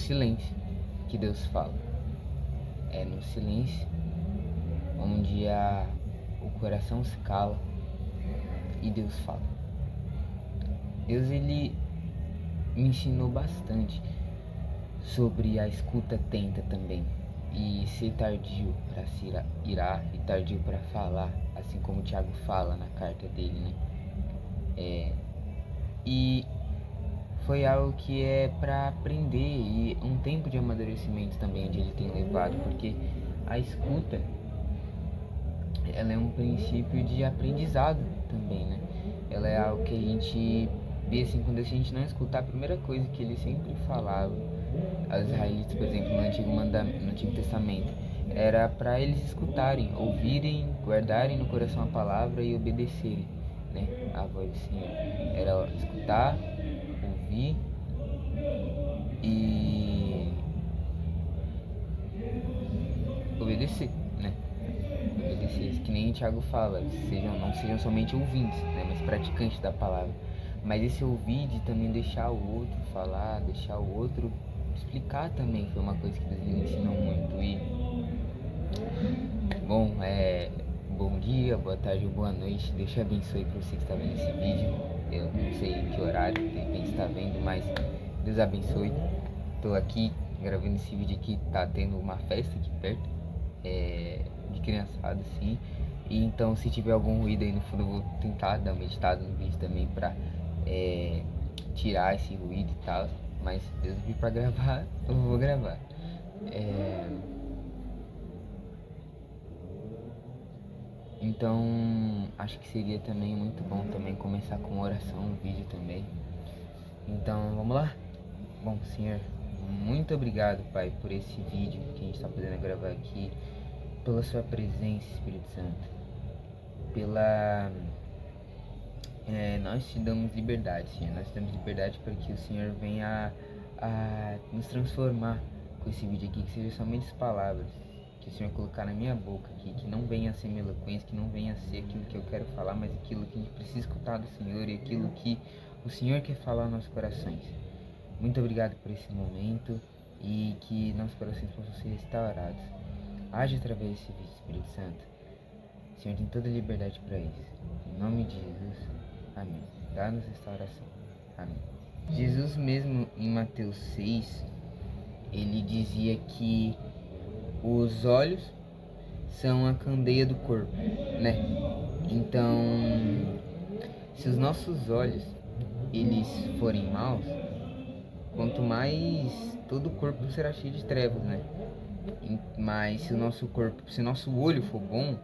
silêncio que Deus fala. É no silêncio onde o coração se cala e Deus fala. Deus, ele me ensinou bastante sobre a escuta atenta também, e ser tardio para se irar e tardio para falar, assim como o Tiago fala na carta dele, né? E foi algo que é para aprender, e um tempo de amadurecimento também onde ele tem levado, porque a escuta, ela é um princípio de aprendizado também, né? Ela é algo que a gente vê assim, quando a gente não escutar, a primeira coisa que ele sempre falava aos israelitas, por exemplo, no Antigo Testamento, era para eles escutarem, ouvirem, guardarem no coração a palavra e obedecerem, né, a voz do Senhor. Era escutar, ouvir e obedecer, né? Obedecer, que nem o Thiago fala, não sejam somente ouvintes, né, mas praticantes da palavra. Mas esse ouvir de também deixar o outro falar, deixar o outro explicar também, foi uma coisa que Deus me ensinou muito. E bom, bom dia, boa tarde ou boa noite. Deus te abençoe para você que está vendo esse vídeo. Eu não sei em que horário de repente está vendo, mas Deus abençoe. Tô aqui gravando esse vídeo aqui, tá tendo uma festa aqui perto, de criançada, assim. E então, se tiver algum ruído aí no fundo, eu vou tentar dar uma editada no vídeo também pra tirar esse ruído e tal. Mas Deus me pra gravar, eu vou gravar. Então, acho que seria também muito bom também começar com uma oração no vídeo também. Então, vamos lá? Bom, Senhor, muito obrigado, Pai, por esse vídeo que a gente está podendo gravar aqui, pela sua presença, Espírito Santo, nós te damos liberdade, Senhor, nós te damos liberdade para que o Senhor venha a nos transformar com esse vídeo aqui, que seja somente as palavras que o Senhor colocar na minha boca aqui, que não venha a ser minha eloquência, que não venha a ser aquilo que eu quero falar, mas aquilo que a gente precisa escutar do Senhor e aquilo que o Senhor quer falar aos nossos corações. Muito obrigado por esse momento e que nossos corações possam ser restaurados. Age através desse vídeo, Espírito Santo. O Senhor tem toda a liberdade para isso. Em nome de Jesus, amém. Dá-nos restauração. Amém. Jesus mesmo, em Mateus 6, ele dizia que os olhos são a candeia do corpo, né? Então, se os nossos olhos eles forem maus, quanto mais todo o corpo será cheio de trevas, né? Mas se o nosso olho for bom,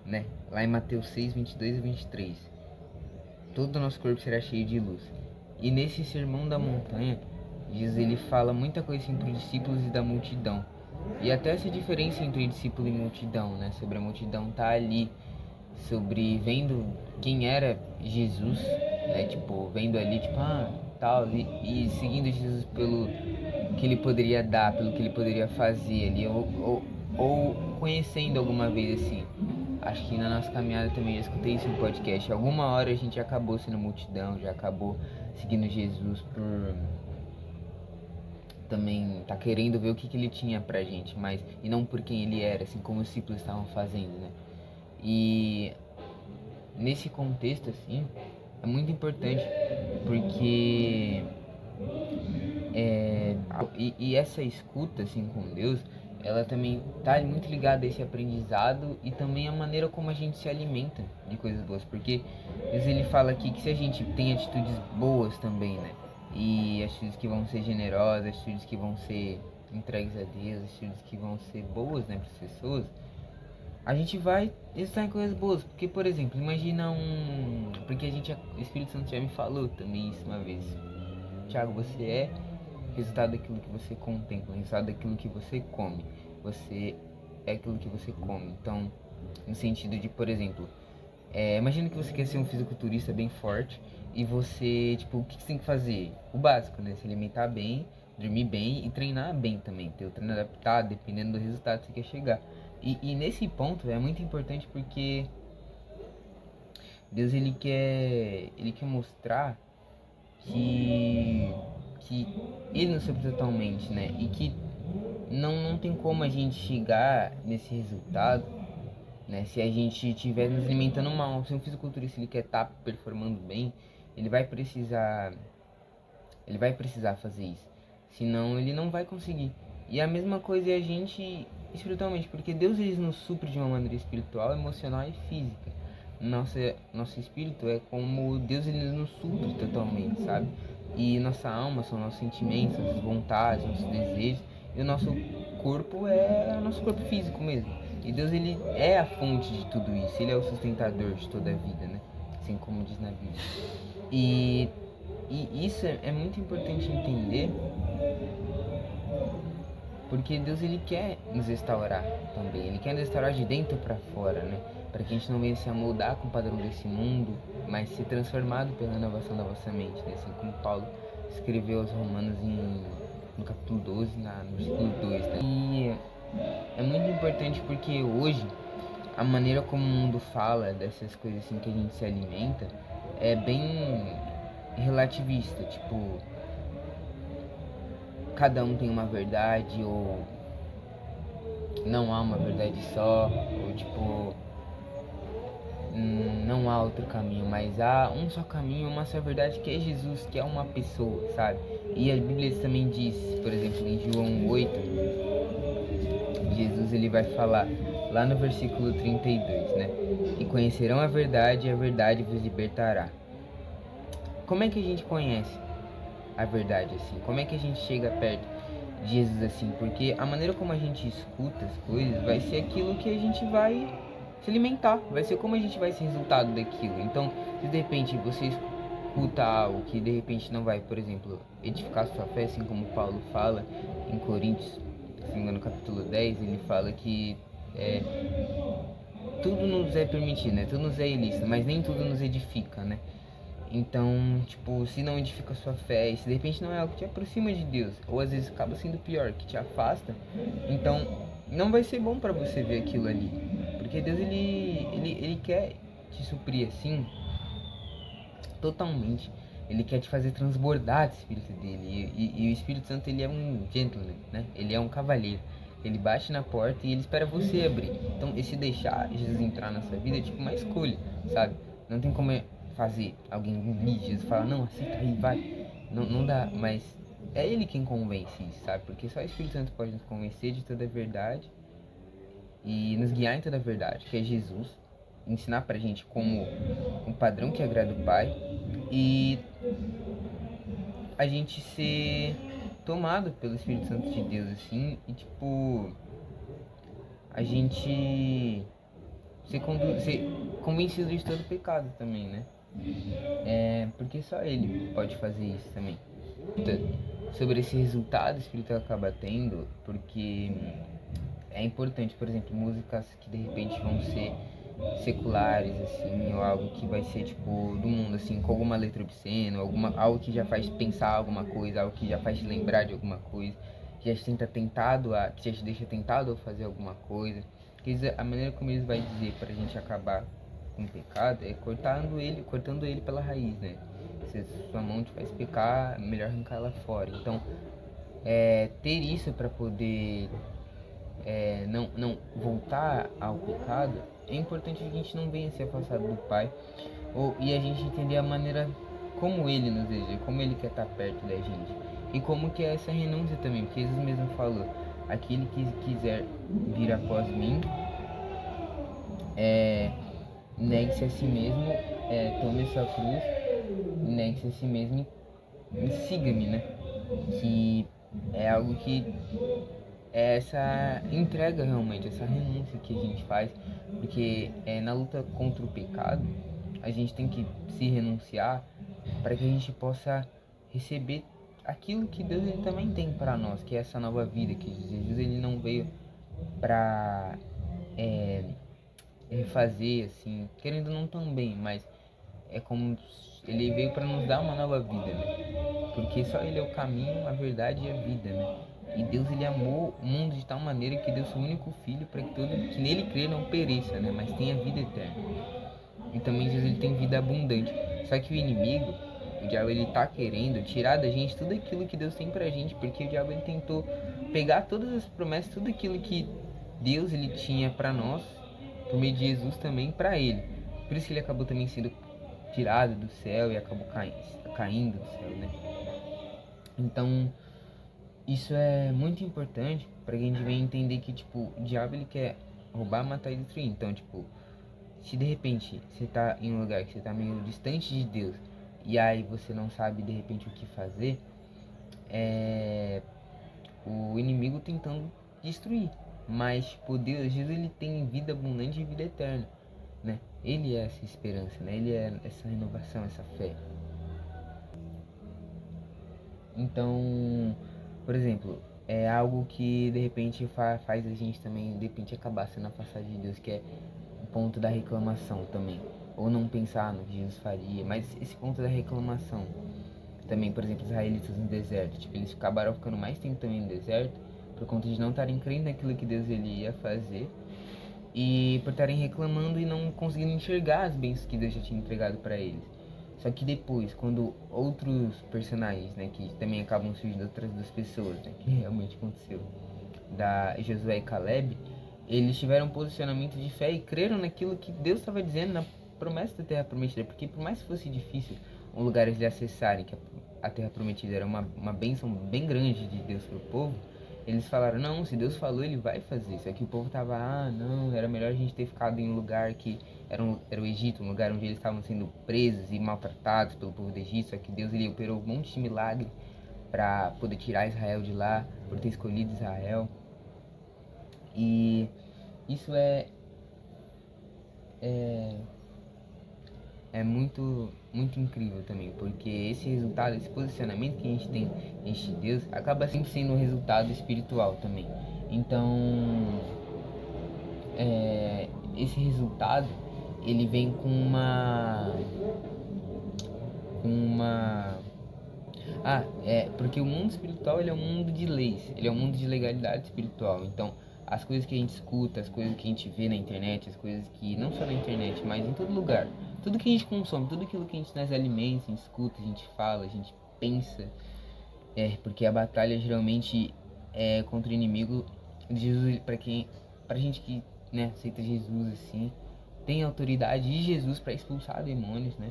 né? Lá em Mateus 6, 22 e 23, todo o nosso corpo será cheio de luz. E nesse sermão da montanha, Jesus, ele fala muita coisa entre os discípulos e da multidão. E até essa diferença entre discípulo e multidão, né? Sobre a multidão tá ali, sobre vendo quem era Jesus, né? Tipo, vendo ali, tipo, tal, e seguindo Jesus pelo que ele poderia dar, pelo que ele poderia fazer ali, ou conhecendo alguma vez assim. Acho que na nossa caminhada também já escutei isso no podcast. Alguma hora a gente acabou sendo multidão, já acabou seguindo Jesus por também tá querendo ver o que ele tinha pra gente, mas e não por quem ele era, assim como os discípulos estavam fazendo, né? E nesse contexto, assim, é muito importante, porque e essa escuta, assim, com Deus, ela também tá muito ligada a esse aprendizado e também a maneira como a gente se alimenta de coisas boas, porque Deus, ele fala aqui que se a gente tem atitudes boas também, né? E atitudes que vão ser generosas, atitudes que vão ser entregues a Deus, atitudes que vão ser boas, né, para as pessoas, a gente vai estar em coisas boas. Porque, por exemplo, imagina porque o Espírito Santo já me falou também isso uma vez. Tiago, você é resultado daquilo que você contempla, resultado daquilo que você come. Você é aquilo que você come. Então, no sentido de, por exemplo, imagina que você quer ser um fisiculturista bem forte e você, tipo, o que você tem que fazer? O básico, né? Se alimentar bem, dormir bem e treinar bem também. Ter o treino adaptado, dependendo do resultado que você quer chegar. E nesse ponto é muito importante porque Deus, ele quer mostrar que que ele nos supre totalmente, né? E que não tem como a gente chegar nesse resultado, né? Se a gente estiver nos alimentando mal. Se um fisiculturista ele quer estar performando bem, ele vai precisar fazer isso. Senão ele não vai conseguir. E a mesma coisa é a gente espiritualmente, porque Deus ele nos supre de uma maneira espiritual, emocional e física. Nosso espírito é como Deus ele nos supre totalmente, sabe? E nossa alma são nossos sentimentos, nossas vontades, nossos desejos. E o nosso corpo é o nosso corpo físico mesmo. E Deus ele é a fonte de tudo isso. Ele é o sustentador de toda a vida, né? Assim como diz na Bíblia. E isso é muito importante entender, porque Deus ele quer nos restaurar também. Ele quer nos restaurar de dentro para fora, né? Para que a gente não venha se amoldar com o padrão desse mundo, mas ser transformado pela inovação da vossa mente, né? Assim como Paulo escreveu aos Romanos no capítulo 12, no versículo 2, né? E é muito importante porque hoje a maneira como o mundo fala dessas coisas assim que a gente se alimenta é bem relativista, tipo, cada um tem uma verdade, ou não há uma verdade só, ou tipo, não há outro caminho, mas há um só caminho, uma só verdade, que é Jesus, que é uma pessoa, sabe? E a Bíblia também diz, por exemplo, em João 8, Jesus ele vai falar lá no versículo 32, né? E conhecerão a verdade, e a verdade vos libertará. Como é que a gente conhece a verdade assim? Como é que a gente chega perto de Jesus assim? Porque a maneira como a gente escuta as coisas vai ser aquilo que a gente vai se alimentar, vai ser como a gente vai ser resultado daquilo. Então, se de repente você escuta algo que de repente não vai, por exemplo, edificar sua fé, assim como Paulo fala em Coríntios, se não me engano, no capítulo 10, ele fala que tudo nos é permitido, né? Tudo nos é ilícito, mas nem tudo nos edifica, né? Então, tipo, se não edifica a sua fé, e se de repente não é algo que te aproxima de Deus, ou às vezes acaba sendo pior, que te afasta, então não vai ser bom para você ver aquilo ali. Porque Deus, ele quer te suprir assim, totalmente. Ele quer te fazer transbordar do Espírito dele. E o Espírito Santo, ele é um gentleman, né? Ele é um cavalheiro. Ele bate na porta e ele espera você abrir. Então, esse deixar Jesus entrar na sua vida é tipo uma escolha, sabe? Não tem como fazer alguém engolir Jesus, falar, não, aceita aí, vai. Não dá, mas é ele quem convence isso, sabe? Porque só o Espírito Santo pode nos convencer de toda a verdade e nos guiar em toda a verdade, que é Jesus. Ensinar pra gente como um padrão que agrada o Pai e a gente ser tomado pelo Espírito Santo de Deus, assim, e tipo, a gente ser convencido de todo pecado também, né? Porque só Ele pode fazer isso também. Sobre esse resultado, o Espírito acaba tendo, porque é importante, por exemplo, músicas que de repente vão ser seculares, assim, ou algo que vai ser tipo do mundo, assim, com alguma letra obscena, algo que já faz pensar alguma coisa, algo que já faz te lembrar de alguma coisa, que que já te deixa tentado a fazer alguma coisa. Porque a maneira como eles vai dizer pra gente acabar com o pecado é cortando ele pela raiz, né? Se sua mão te faz pecar, é melhor arrancar ela fora. Então, ter isso para poder não voltar ao pecado, é importante que a gente não venha ser afastado do Pai, e a gente entender a maneira como Ele nos deseja, como Ele quer estar perto da gente, e como que é essa renúncia também, porque Jesus mesmo falou, aquele que quiser vir após mim, negue-se a si mesmo, tome a sua cruz, negue-se a si mesmo e siga-me, né? Que é algo que é essa entrega realmente, essa renúncia que a gente faz, porque na luta contra o pecado, a gente tem que se renunciar para que a gente possa receber aquilo que Deus ele também tem para nós, que é essa nova vida, que Jesus ele não veio para refazer assim, querendo não também, mas é como ele veio para nos dar uma nova vida, né? Porque só ele é o caminho, a verdade e a vida, né? E Deus ele amou o mundo de tal maneira que deu seu único filho para que todo que nele crê não pereça, né? Mas tenha vida eterna. E também Jesus ele tem vida abundante. Só que o inimigo, O diabo, ele tá querendo tirar da gente tudo aquilo que Deus tem pra gente, porque o diabo, ele tentou pegar todas as promessas, tudo aquilo que Deus, ele tinha pra nós, por meio de Jesus também, pra ele. Por isso que ele acabou também sendo tirado do céu e acabou caindo do céu, né? Então, isso é muito importante pra que a gente venha entender que, tipo, o diabo, ele quer roubar, matar e destruir. Então, tipo, se de repente você tá em um lugar que você tá meio distante de Deus e aí você não sabe de repente o que fazer, é o inimigo tentando destruir. Mas, tipo, Deus, Jesus, ele tem vida abundante e vida eterna, né? Ele é essa esperança, né? Ele é essa renovação, essa fé. Então, por exemplo, é algo que de repente faz a gente também, de repente, acabar sendo afastado de Deus, que é o ponto da reclamação também. Ou não pensar no que Jesus faria, mas esse ponto da reclamação também, por exemplo, os israelitas no deserto, tipo, eles acabaram ficando mais tempo também no deserto por conta de não estarem crendo naquilo que Deus ele ia fazer e por estarem reclamando e não conseguindo enxergar as bênçãos que Deus já tinha entregado para eles. Só que depois, quando outros personagens, né, que também acabam surgindo outras duas pessoas, né, que realmente aconteceu, da Josué e Caleb, eles tiveram um posicionamento de fé e creram naquilo que Deus estava dizendo na promessa da Terra Prometida, porque por mais que fosse difícil um lugar eles acessarem, que a Terra Prometida era uma bênção bem grande de Deus para o povo, eles falaram, não, se Deus falou, ele vai fazer. Só que o povo tava, não, era melhor a gente ter ficado em um lugar que era o Egito, um lugar onde eles estavam sendo presos e maltratados pelo povo do Egito. Só que Deus, ele operou um monte de milagre para poder tirar Israel de lá, por ter escolhido Israel. E isso é, é muito incrível também, porque esse resultado, esse posicionamento que a gente tem diante de Deus, acaba sempre sendo um resultado espiritual também. Então, esse resultado, ele vem com uma porque o mundo espiritual, ele é um mundo de leis, ele é um mundo de legalidade espiritual. Então, as coisas que a gente escuta, as coisas que a gente vê na internet, as coisas que não só na internet, mas em todo lugar, tudo que a gente consome, tudo aquilo que a gente nos alimenta, a gente escuta, a gente fala, a gente pensa, porque a batalha geralmente é contra o inimigo. Jesus, pra gente que, né, aceita Jesus assim, tem autoridade de Jesus para expulsar demônios, né?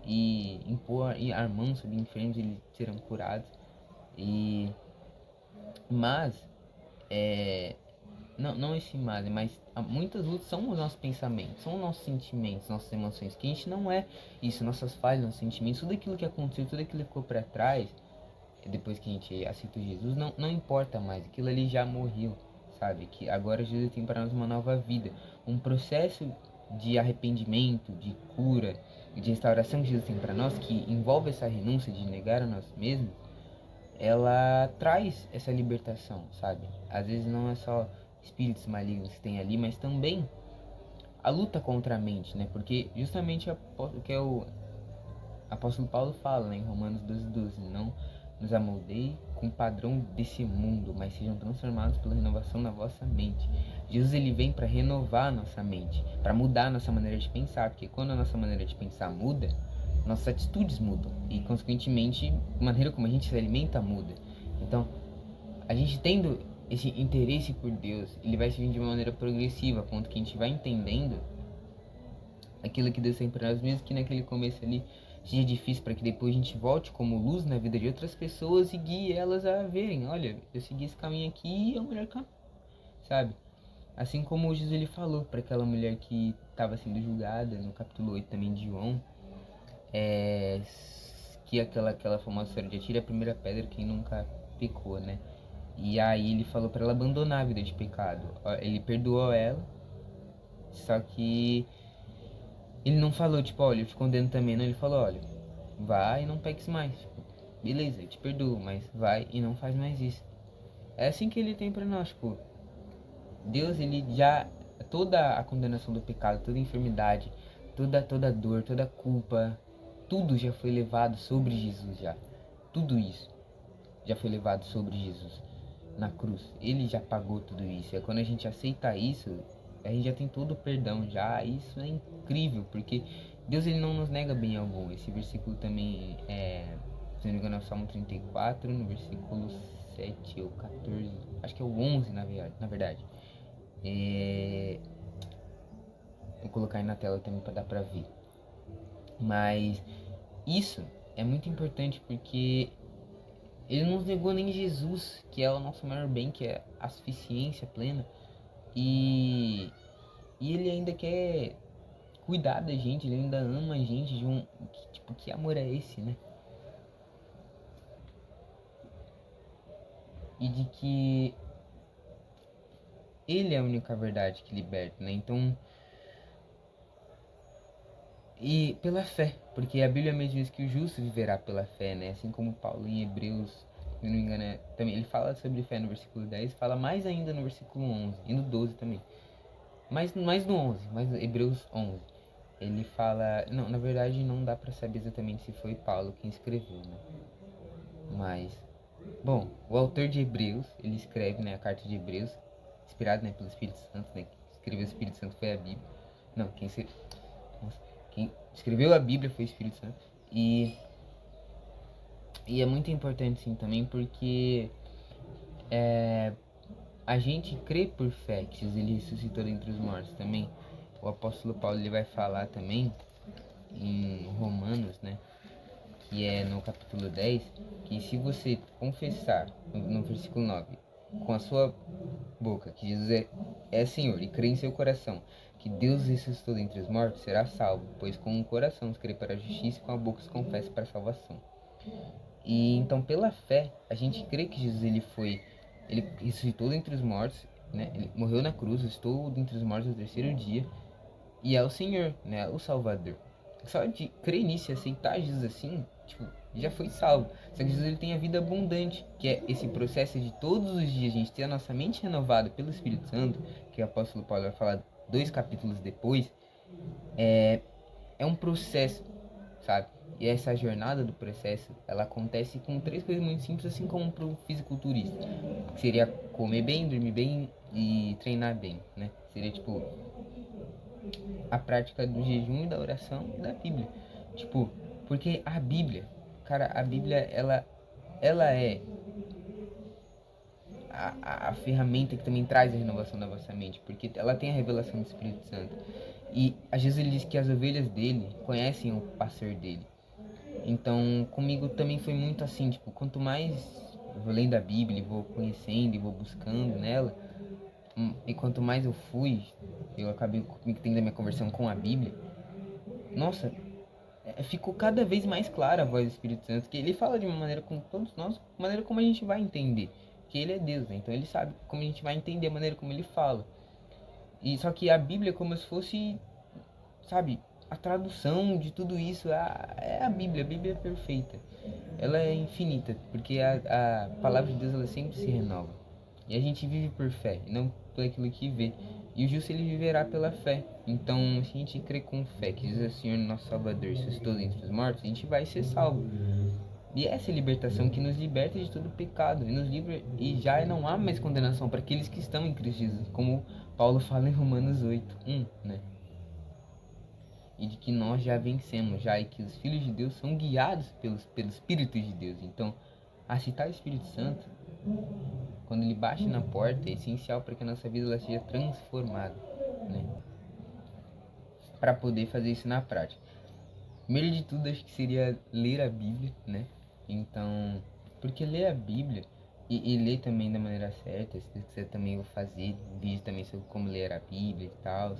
E impor e as mãos sobre enfermos, eles serão curados. E mas não esse mas muitas lutas são os nossos pensamentos, são os nossos sentimentos, nossas emoções, que a gente não é isso, nossas falhas, nossos sentimentos, tudo aquilo que aconteceu, tudo aquilo que ficou para trás, depois que a gente aceitou Jesus, não importa mais, aquilo ali já morreu, sabe? Que agora Jesus tem para nós uma nova vida, um processo de arrependimento, de cura e de restauração que Jesus tem para nós, que envolve essa renúncia de negar a nós mesmos, ela traz essa libertação, sabe? Às vezes não é só espíritos malignos que tem ali, mas também a luta contra a mente, né? Porque justamente o que é o apóstolo Paulo fala, né, em Romanos 12:12, não nos amoldeie com o padrão desse mundo, mas sejam transformados pela renovação da vossa mente. Jesus, ele vem para renovar a nossa mente, para mudar a nossa maneira de pensar, porque quando a nossa maneira de pensar muda, nossas atitudes mudam e, consequentemente, a maneira como a gente se alimenta muda. Então, a gente tendo esse interesse por Deus, ele vai se vir de uma maneira progressiva, a ponto que a gente vai entendendo aquilo que Deus tem para nós, mesmo que naquele começo ali seja difícil, para que depois a gente volte como luz na vida de outras pessoas e guie elas a verem, olha, eu segui esse caminho aqui e é o melhor caminho, sabe? Assim como Jesus, ele falou para aquela mulher que estava sendo julgada no capítulo 8 também de João, que aquela famosa história de atira a primeira pedra quem nunca pecou, né? E aí ele falou para ela abandonar a vida de pecado. Ele perdoou ela, só que ele não falou, tipo, olha, eu te condeno também, não. Ele falou, olha, vai e não peques mais. Tipo, beleza, eu te perdoo, mas vai e não faz mais isso. É assim que ele tem pra nós, tipo, Deus, ele já, toda a condenação do pecado, toda a enfermidade, toda a dor, toda a culpa, tudo já foi levado sobre Jesus já. Tudo isso já foi levado sobre Jesus na cruz. Ele já pagou tudo isso. E quando a gente aceita isso, a gente já tem todo o perdão já. Isso é incrível, porque Deus ele não nos nega bem algum. Esse versículo também se não me engano, é o Salmo 34, no versículo 7 ou 14, acho que é o 11 na verdade. Vou colocar aí na tela também para dar para ver. Mas isso é muito importante porque ele não nos negou nem Jesus, que é o nosso maior bem, que é a suficiência plena. E ele ainda quer cuidar da gente, ele ainda ama a gente de um... Tipo, que amor é esse, né? E de que ele é a única verdade que liberta, né? Então, e pela fé, porque a Bíblia mesmo diz que o justo viverá pela fé, né? Assim como Paulo em Hebreus, se não me engano, também ele fala sobre fé no versículo 10, fala mais ainda no versículo 11 e no 12 também. Mais no 11, mais no Hebreus 11. Ele fala, não, na verdade não dá para saber exatamente se foi Paulo quem escreveu, né? Mas, bom, o autor de Hebreus, ele escreve, né, a carta de Hebreus, inspirado, né, pelo Espírito Santo, né? Quem escreveu o Espírito Santo foi a Bíblia. Não, quem escreveu a Bíblia foi o Espírito Santo. E é muito importante sim também porque a gente crê por fé que Jesus ele ressuscitou dentre os mortos também. O apóstolo Paulo ele vai falar também em Romanos, né, que é no capítulo 10, que se você confessar, no versículo 9, com a sua boca que Jesus é Senhor e crer em seu coração que Deus ressuscitou dentre os mortos, será salvo, pois com o coração se crê para a justiça e com a boca se confessa para a salvação. E então pela fé, a gente crê que Jesus ele ressuscitou dentre os mortos, né? Ele morreu na cruz, ressuscitou dentre os mortos no terceiro dia e é o Senhor, né? O Salvador. Só de crer nisso e aceitar Jesus assim, tipo, já foi salvo. Só que Jesus ele tem a vida abundante, que é esse processo de todos os dias a gente ter a nossa mente renovada pelo Espírito Santo, que o apóstolo Paulo vai falar 2 capítulos depois, é um processo, sabe? E essa jornada do processo, ela acontece com 3 coisas muito simples, assim como para um fisiculturista, que seria comer bem, dormir bem e treinar bem, né? Seria tipo a prática do jejum e da oração e da Bíblia. Tipo, porque a Bíblia, cara, a Bíblia ela é a ferramenta que também traz a renovação da vossa mente, porque ela tem a revelação do Espírito Santo. E a Jesus ele diz que as ovelhas dele conhecem o pastor dele. Então, comigo também foi muito assim, tipo, quanto mais eu vou lendo a Bíblia e vou conhecendo e vou buscando nela, e quanto mais eu acabei tendo a minha conversão com a Bíblia, nossa, ficou cada vez mais clara a voz do Espírito Santo, que ele fala de uma maneira com todos nós, maneira como a gente vai entender, que ele é Deus, né? Então ele sabe como a gente vai entender a maneira como ele fala. E só que a Bíblia é como se fosse, sabe, a tradução de tudo isso é a Bíblia é perfeita. Ela é infinita, porque a palavra de Deus ela sempre se renova. E a gente vive por fé, e não por aquilo que vê. E o justo ele viverá pela fé. Então, se a gente crê com fé que Jesus é o Senhor nosso Salvador e ressuscitou dentre os mortos, a gente vai ser salvo. E essa é a libertação que nos liberta de todo pecado e nos livra, e já não há mais condenação para aqueles que estão em Cristo Jesus, como Paulo fala em Romanos 8:1, né? E de que nós já vencemos, já e que os filhos de Deus são guiados pelo Espírito de Deus. Então, aceitar o Espírito Santo, quando ele bate na porta, é essencial para que a nossa vida ela seja transformada, né? Para poder fazer isso na prática. Primeiro de tudo, acho que seria ler a Bíblia, né? Então, porque ler a Bíblia e ler também da maneira certa, se quiser também vou fazer vídeo também sobre como ler a Bíblia e tal,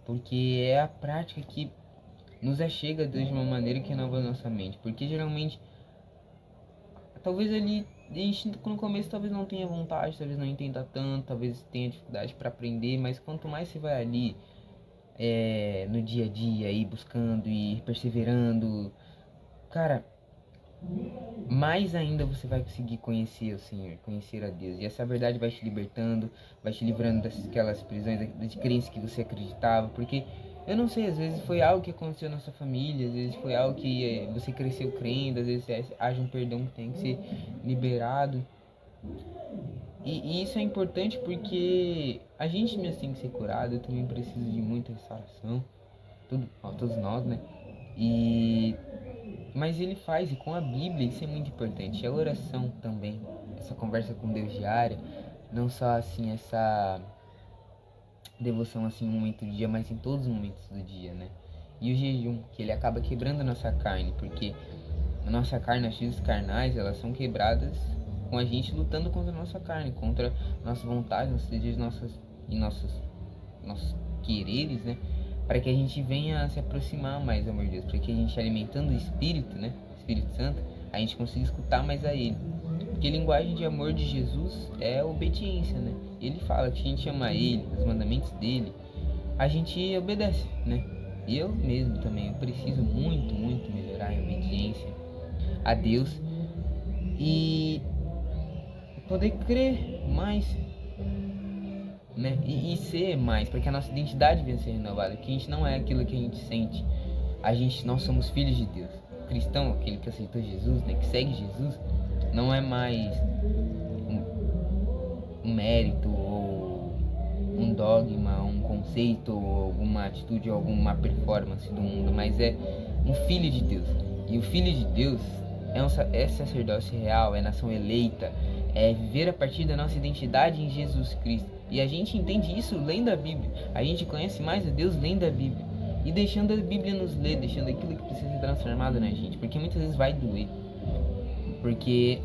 porque é a prática que nos achega a Deus de uma maneira que renova a nossa mente, porque geralmente, talvez ali, a gente no começo talvez não tenha vontade, talvez não entenda tanto, talvez tenha dificuldade para aprender, mas quanto mais você vai ali, no dia a dia, aí buscando e perseverando, cara, mais ainda você vai conseguir conhecer o Senhor, conhecer a Deus. E essa verdade vai te libertando, vai te livrando daquelas prisões, das crenças que você acreditava. Porque eu não sei, às vezes foi algo que aconteceu na sua família, às vezes foi algo que você cresceu crendo, às vezes haja um perdão que tem que ser liberado. E isso é importante porque a gente mesmo tem que ser curado, eu também preciso de muita restauração. todos nós, né? Mas ele faz, e com a Bíblia, isso é muito importante. A oração também, essa conversa com Deus diária, não só assim essa devoção assim um momento do dia, mas em todos os momentos do dia, né? E o jejum, que ele acaba quebrando a nossa carne, porque a nossa carne, as coisas carnais, elas são quebradas com a gente lutando contra a nossa carne, contra nossa vontade, nossos desejos, nossos quereres, né? Para que a gente venha se aproximar mais do amor de Deus, para que a gente, alimentando o Espírito, né? Espírito Santo, a gente consiga escutar mais a Ele. Porque a linguagem de amor de Jesus é a obediência, né? Ele fala que se a gente ama Ele, os mandamentos dele, a gente obedece, né? E eu mesmo também, eu preciso muito, muito melhorar em obediência a Deus e poder crer mais, né? E ser mais, para que a nossa identidade venha a ser renovada, que a gente não é aquilo que a gente sente. Nós somos filhos de Deus. O cristão, aquele que aceitou Jesus, né, que segue Jesus, não é mais um mérito ou um dogma, um conceito ou alguma atitude ou alguma performance do mundo, mas é um filho de Deus. E o filho de Deus é sacerdócio real, é nação eleita, é viver a partir da nossa identidade em Jesus Cristo. E a gente entende isso lendo a Bíblia. A gente conhece mais a Deus lendo a Bíblia e deixando a Bíblia nos ler, deixando aquilo que precisa ser transformado na gente, porque muitas vezes vai doer. Porque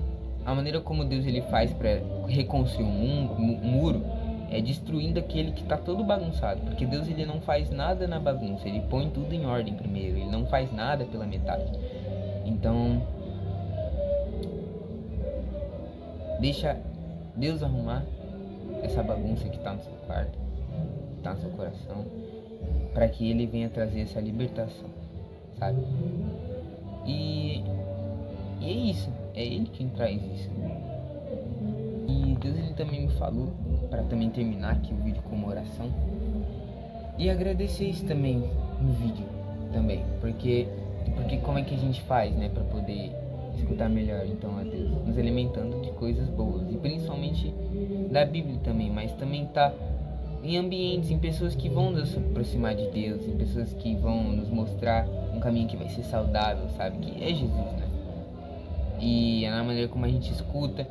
a maneira como Deus ele faz para reconstruir um muro é destruindo aquele que está todo bagunçado, porque Deus ele não faz nada na bagunça, ele põe tudo em ordem primeiro, ele não faz nada pela metade. Então, deixa Deus arrumar essa bagunça que está no seu quarto, que está no seu coração, para que ele venha trazer essa libertação, sabe? E é isso, é ele quem traz isso. E Deus ele também me falou, para também terminar aqui o vídeo com uma oração, e agradecer isso também no vídeo também, porque como é que a gente faz, né, para poder escutar melhor então a Deus, nos alimentando de coisas boas, e principalmente da Bíblia também, mas também tá em ambientes, em pessoas que vão nos aproximar de Deus, em pessoas que vão nos mostrar um caminho que vai ser saudável, sabe, que é Jesus, né? E é na maneira como a gente escuta,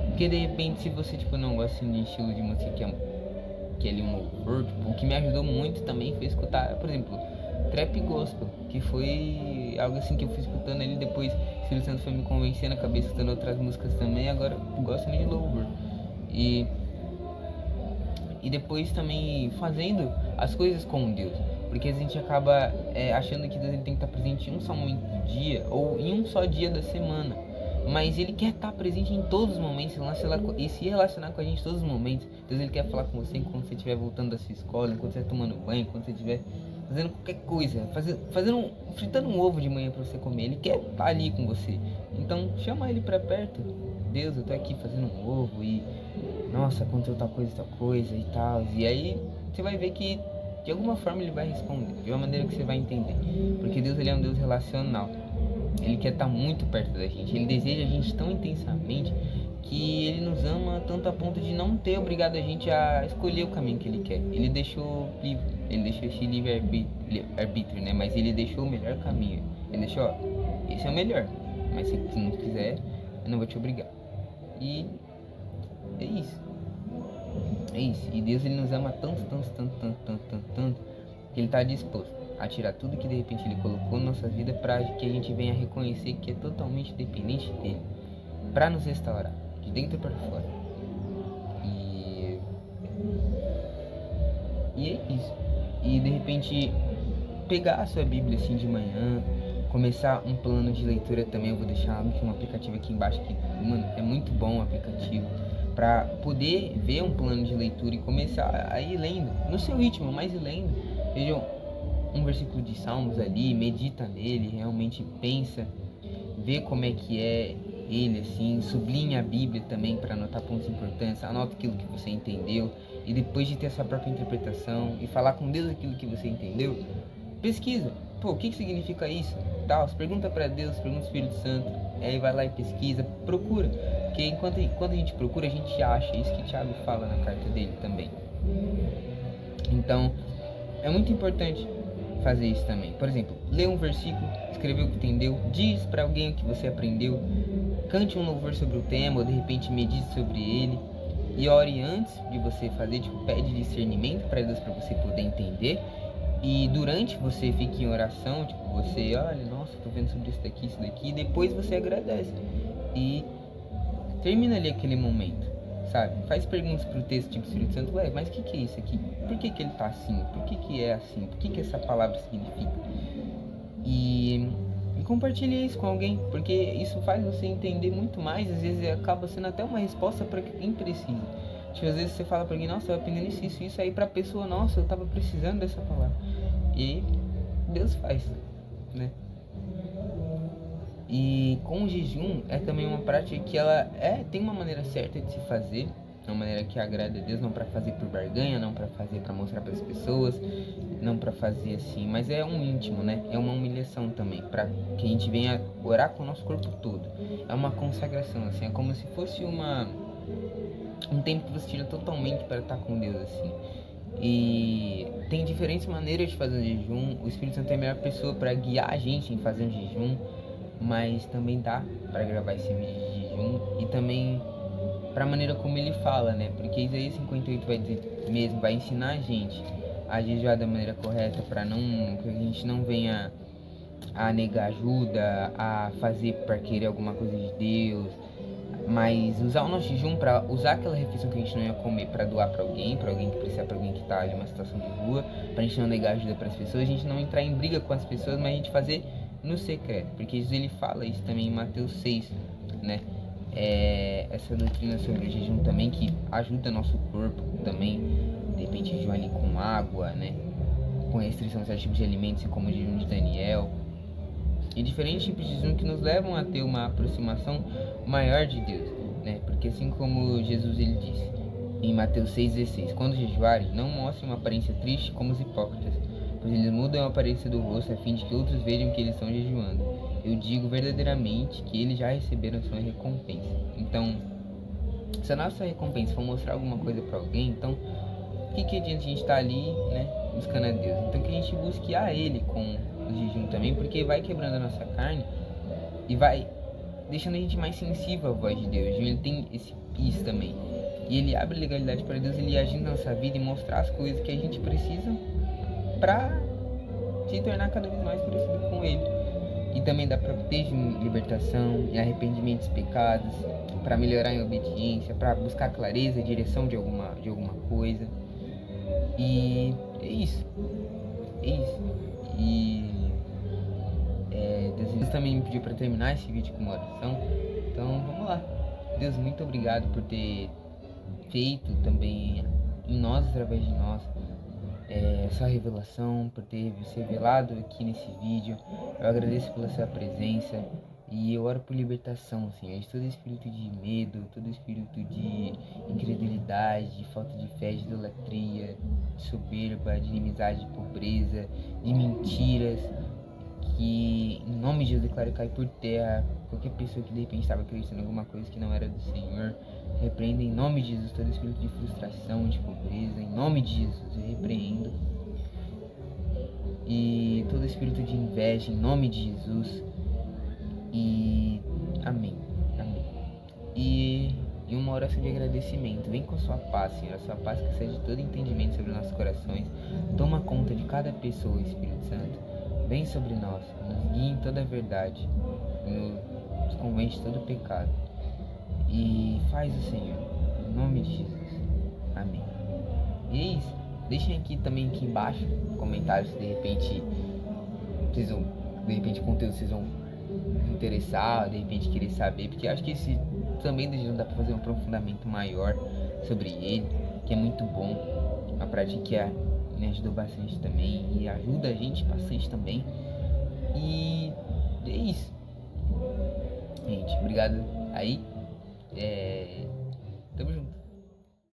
porque de repente se você tipo não gosta assim, de estilo de música que é ali um louvor, tipo, o que me ajudou muito também foi escutar, por exemplo, trap gospel, que foi algo assim que eu fui escutando ali, depois o Espírito Santo foi me convencendo, acabei escutando outras músicas também, agora eu gosto muito de louvor. E depois também fazendo as coisas com Deus, porque a gente acaba achando que Deus ele tem que estar presente em um só momento do dia ou em um só dia da semana, mas ele quer estar presente em todos os momentos e se relacionar com a gente em todos os momentos. Deus ele quer falar com você enquanto você estiver voltando da sua escola, enquanto você estiver tomando banho, enquanto você estiver fazendo qualquer coisa, fritando um ovo de manhã para você comer. Ele quer estar ali com você, então chama ele para perto. Deus, eu tô aqui fazendo um ovo e nossa, aconteceu tal coisa e tal. E aí você vai ver que de alguma forma ele vai responder, de uma maneira que você vai entender, porque Deus ele é um Deus relacional. Ele quer estar muito perto da gente, ele deseja a gente tão intensamente que ele nos ama tanto a ponto de não ter obrigado a gente a escolher o caminho que ele quer. Ele deixou livre, ele deixou esse livre arbítrio, né? Mas ele deixou o melhor caminho. Ele deixou, ó, esse é o melhor, mas se tu não quiser, eu não vou te obrigar. E é isso. É isso. E Deus ele nos ama tanto, que ele está disposto a tirar tudo que de repente ele colocou na nossa vida para que a gente venha reconhecer que é totalmente dependente dele, para nos restaurar de dentro para fora. E é isso. E de repente pegar a sua Bíblia assim de manhã, começar um plano de leitura também. Eu vou deixar um aplicativo aqui embaixo que, mano, é muito bom o aplicativo para poder ver um plano de leitura e começar a ir lendo no seu ritmo, mas ir lendo. Vejam um versículo de Salmos ali, medita nele, realmente pensa, vê como é que é ele, assim, sublinha a Bíblia também para anotar pontos importantes, anota aquilo que você entendeu, e depois de ter a sua própria interpretação e falar com Deus aquilo que você entendeu, pesquisa, o que significa isso? Tal, pergunta para Deus, pergunta ao Espírito Santo, aí vai lá e pesquisa, procura, porque enquanto a gente procura, a gente acha, isso que Tiago fala na carta dele também. Então, é muito importante fazer isso também. Por exemplo, lê um versículo, escreveu o que entendeu, diz para alguém o que você aprendeu, cante um louvor sobre o tema, ou de repente medite sobre ele, e ore antes de você fazer, tipo, pede discernimento para Deus, para você poder entender. E durante você fica em oração, tipo, você, olha, nossa, tô vendo sobre isso daqui, e depois você agradece. E termina ali aquele momento, sabe? Faz perguntas pro texto, tipo, Espírito Santo, ué, mas o que é isso aqui? Por que ele tá assim? Por que é assim? Por que essa palavra significa? E compartilhe isso com alguém, porque isso faz você entender muito mais, às vezes acaba sendo até uma resposta para quem precisa. Tipo, às vezes você fala para alguém, nossa, eu aprendendo isso, aí pra pessoa, nossa, eu tava precisando dessa palavra. E Deus faz, né? E com o jejum é também uma prática que ela tem uma maneira certa de se fazer, uma maneira que agrada a Deus, não para fazer por barganha, não para fazer para mostrar para as pessoas, não para fazer assim, mas é um íntimo, né? É uma humilhação também, para que a gente venha orar com o nosso corpo todo. É uma consagração, assim, é como se fosse um tempo que você tira totalmente para estar com Deus, assim. E tem diferentes maneiras de fazer um jejum. O Espírito Santo é a melhor pessoa para guiar a gente em fazer um jejum, mas também dá para gravar esse vídeo de jejum e também para a maneira como ele fala, né? Porque Isaías 58 vai dizer mesmo, vai ensinar a gente a jejuar da maneira correta, para que a gente não venha a negar ajuda, a fazer para querer alguma coisa de Deus, mas usar o nosso jejum para usar aquela refeição que a gente não ia comer para doar para alguém que precisa, para alguém que está em uma situação de rua, para a gente não negar ajuda para as pessoas, a gente não entrar em briga com as pessoas, mas a gente fazer no secreto, porque Jesus ele fala isso também em Mateus 6, né? Essa doutrina sobre o jejum também, que ajuda nosso corpo também, de repente jejum ali com água, né? Com restrição a certos tipos de alimentos, como o jejum de Daniel, e diferentes tipos de jejum que nos levam a ter uma aproximação maior de Deus, né? Porque assim como Jesus ele disse em Mateus 6,16, quando jejuarem, não mostrem uma aparência triste como os hipócritas, pois eles mudam a aparência do rosto a fim de que outros vejam que eles estão jejuando. Eu digo verdadeiramente que eles já receberam sua recompensa. Então, se a nossa recompensa for mostrar alguma coisa para alguém, então o que adianta a gente estar ali, né, buscando a Deus? Então que a gente busque a Ele com o jejum também, porque vai quebrando a nossa carne e vai deixando a gente mais sensível à voz de Deus. Ele tem esse isso também. E ele abre legalidade para Deus, ele agir na nossa vida e mostrar as coisas que a gente precisa para se tornar cada vez mais parecido com Ele. E também dá para ter libertação e arrependimento dos pecados, para melhorar em obediência, para buscar clareza e direção de alguma coisa. E é isso. E Deus também me pediu para terminar esse vídeo com uma oração. Então vamos lá. Deus, muito obrigado por ter feito também em nós, através de nós, sua revelação, por ter se revelado aqui nesse vídeo. Eu agradeço pela sua presença e eu oro por libertação, Senhor, de todo espírito de medo, todo espírito de incredulidade, de falta de fé, de idolatria, de soberba, de inimizade, de pobreza, de mentiras. Que em nome de Jesus declaro cair por terra qualquer pessoa que de repente estava acreditando em alguma coisa que não era do Senhor. Repreenda em nome de Jesus todo espírito de frustração, de pobreza, em nome de Jesus eu repreendo. E todo espírito de inveja, em nome de Jesus. E amém. E uma oração de agradecimento. Vem com a sua paz, Senhor, a sua paz que excede todo entendimento sobre nossos corações. Toma conta de cada pessoa, Espírito Santo. Vem sobre nós, nos guia em toda a verdade, nos convence de todo pecado. E faz o Senhor, em nome de Jesus. Amém. E é isso. Deixem aqui também aqui embaixo comentários se de repente vocês vão, o conteúdo vocês vão interessar, de repente querer saber, porque eu acho que esse também não dá para fazer um aprofundamento maior sobre ele, que é muito bom, uma prática que me ajudou bastante também e ajuda a gente bastante também. E é isso, gente. Obrigado aí.